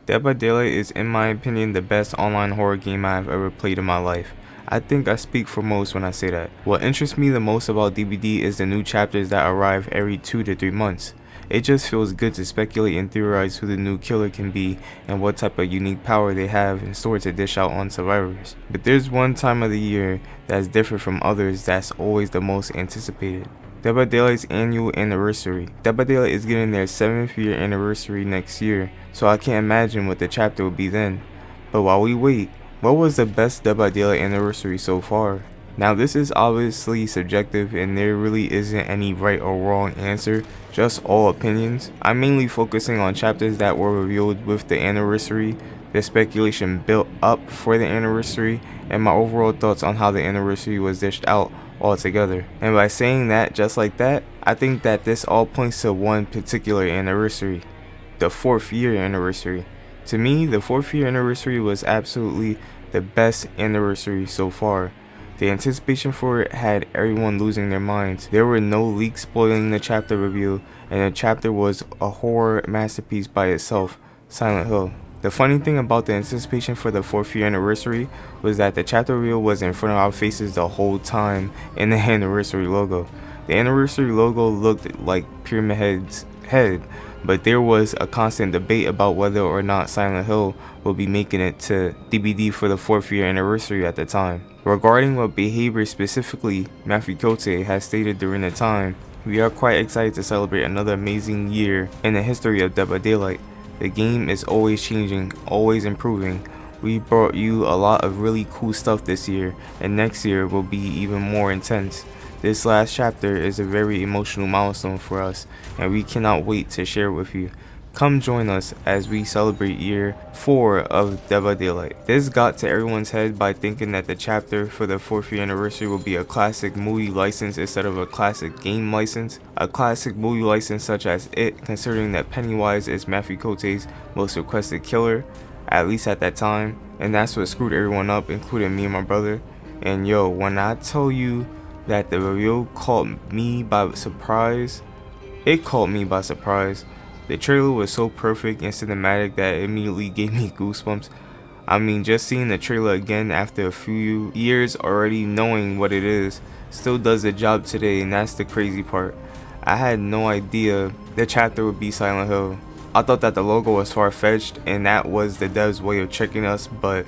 Dead by Daylight is, in my opinion, the best online horror game I've ever played in my life. I think I speak for most when I say that. What interests me the most about DBD is the new chapters that arrive every 2 to 3 months. It just feels good to speculate and theorize who the new killer can be and what type of unique power they have in store to dish out on survivors. But there's one time of the year that's different from others that's always the most anticipated. Dead by Daylight's annual anniversary. Dead by Daylight is getting their 7th year anniversary next year, so I can't imagine what the chapter will be then. But while we wait, what was the best Dead by Daylight anniversary so far? Now this is obviously subjective and there really isn't any right or wrong answer, just all opinions. I'm mainly focusing on chapters that were revealed with the anniversary, the speculation built up for the anniversary, and my overall thoughts on how the anniversary was dished out altogether. And by saying that just like that, I think that this all points to one particular anniversary, the 4th year anniversary. To me, the 4th year anniversary was absolutely the best anniversary so far. The anticipation for it had everyone losing their minds. There were no leaks spoiling the chapter reveal, and the chapter was a horror masterpiece by itself, Silent Hill. The funny thing about the anticipation for the 4th year anniversary was that the chapter reveal was in front of our faces the whole time in the anniversary logo. The anniversary logo looked like Pyramid Head's head, but there was a constant debate about whether or not Silent Hill will be making it to DBD for the 4th year anniversary at the time. Regarding what behavior specifically Matthew Cote has stated during the time, we are quite excited to celebrate another amazing year in the history of Dead by Daylight. The game is always changing, always improving. We brought you a lot of really cool stuff this year, and next year will be even more intense. This last chapter is a very emotional milestone for us, and we cannot wait to share it with you. Come join us as we celebrate year 4 of Dead by Daylight. This got to everyone's head by thinking that the chapter for the 4th year anniversary will be a classic movie license instead of a classic game license. A classic movie license such as It, considering that Pennywise is Matthew Cote's most requested killer, at least at that time, and that's what screwed everyone up, including me and my brother. And yo, when I tell you that the reveal caught me by surprise, it caught me by surprise. The trailer was so perfect and cinematic that it immediately gave me goosebumps. I mean, just seeing the trailer again after a few years already knowing what it is still does the job today, and that's the crazy part. I had no idea the chapter would be Silent Hill. I thought that the logo was far-fetched and that was the devs' way of tricking us, but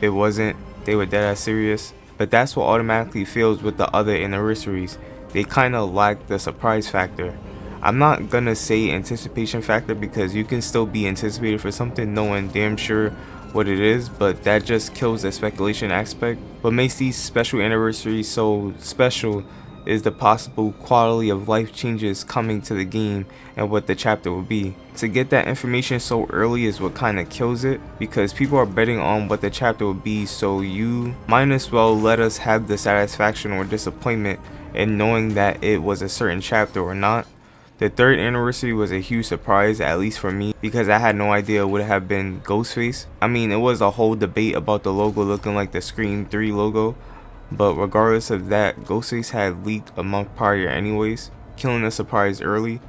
it wasn't. They were dead ass serious. But that's what automatically fails with the other anniversaries. They kinda lack the surprise factor. I'm not gonna say anticipation factor because you can still be anticipated for something knowing damn sure what it is, but that just kills the speculation aspect. What makes these special anniversaries so special is the possible quality of life changes coming to the game and what the chapter will be. To get that information so early is what kinda kills it, because people are betting on what the chapter will be, so you might as well let us have the satisfaction or disappointment in knowing that it was a certain chapter or not. The 3rd anniversary was a huge surprise, at least for me, because I had no idea it would have been Ghostface. I mean, it was a whole debate about the logo looking like the Scream 3 logo, but regardless of that, Ghostface had leaked a month prior anyways, killing the surprise early.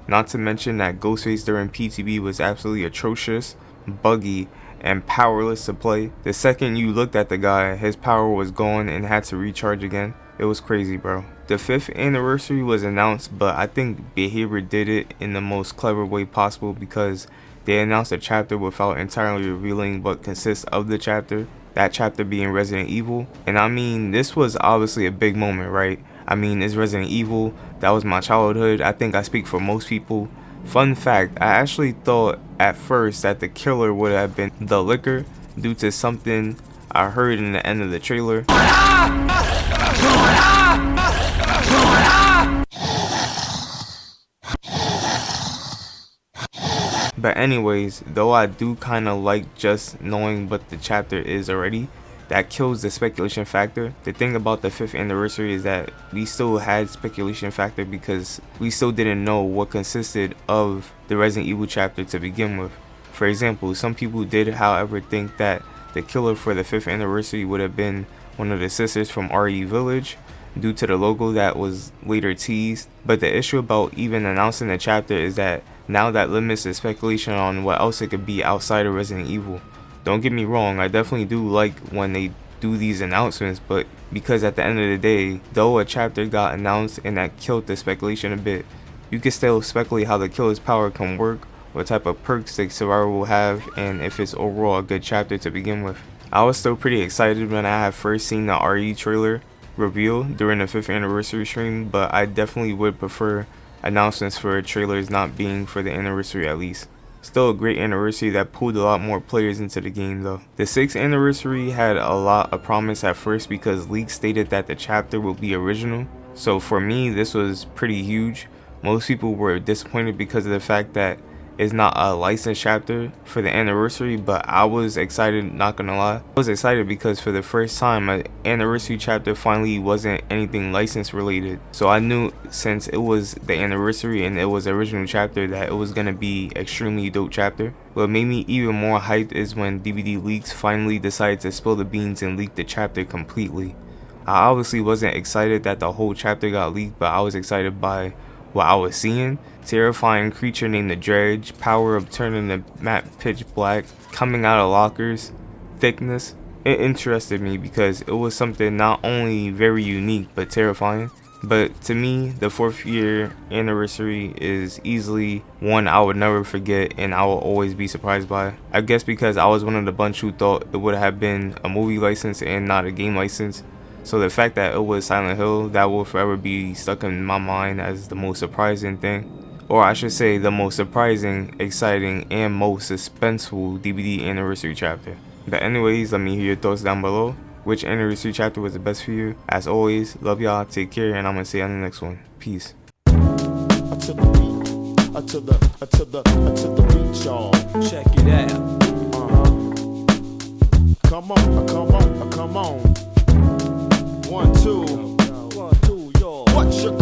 Not to mention that Ghostface during PTB was absolutely atrocious, buggy, and powerless to play. The second you looked at the guy, his power was gone and had to recharge again. It was crazy, bro. The 5th anniversary was announced, but I think Behavior did it in the most clever way possible because they announced a chapter without entirely revealing what consists of the chapter, that chapter being Resident Evil. And I mean, this was obviously a big moment, right? I mean, it's Resident Evil, that was my childhood. I think I speak for most people. Fun fact, I actually thought at first that the killer would have been the liquor due to something I heard in the end of the trailer. But anyways, though I do kinda like just knowing what the chapter is already, that kills the speculation factor. The thing about the 5th anniversary is that we still had speculation factor because we still didn't know what consisted of the Resident Evil chapter to begin with. For example, some people did however think that the killer for the 5th anniversary would have been one of the sisters from RE Village. due to the logo that was later teased. But the issue about even announcing the chapter is that now that limits the speculation on what else it could be outside of Resident Evil. Don't get me wrong, I definitely do like when they do these announcements, but because at the end of the day, though a chapter got announced and that killed the speculation a bit, you can still speculate how the killer's power can work, what type of perks the survivor will have, and if it's overall a good chapter to begin with. I was still pretty excited when I had first seen the RE trailer reveal during the 5th anniversary stream, but I definitely would prefer announcements for trailers not being for the anniversary at least. Still a great anniversary that pulled a lot more players into the game though. The 6th anniversary had a lot of promise at first because leaks stated that the chapter will be original, so for me this was pretty huge. Most people were disappointed because of the fact that it's not a licensed chapter for the anniversary, but I was excited, not gonna lie. I was excited because for the first time an anniversary chapter finally wasn't anything license related. So I knew since it was the anniversary and it was the original chapter that it was gonna be extremely dope chapter. What made me even more hyped is when DVD Leaks finally decided to spill the beans and leak the chapter completely. I obviously wasn't excited that the whole chapter got leaked, but I was excited by what I was seeing. Terrifying creature named the Dredge, power of turning the map pitch black, coming out of lockers, thickness. It interested me because it was something not only very unique but terrifying. But to me, the 4th year anniversary is easily one I would never forget and I will always be surprised by. I guess because I was one of the bunch who thought it would have been a movie license and not a game license. So the fact that it was Silent Hill, that will forever be stuck in my mind as the most surprising thing. Or I should say the most surprising, exciting, and most suspenseful DVD anniversary chapter. But anyways, let me hear your thoughts down below. Which anniversary chapter was the best for you? As always, love y'all, take care, and I'm gonna see you on the next one. Peace. To the beat, y'all. Check it out. Come on. 1, 2. 1, 2, yo. What you go?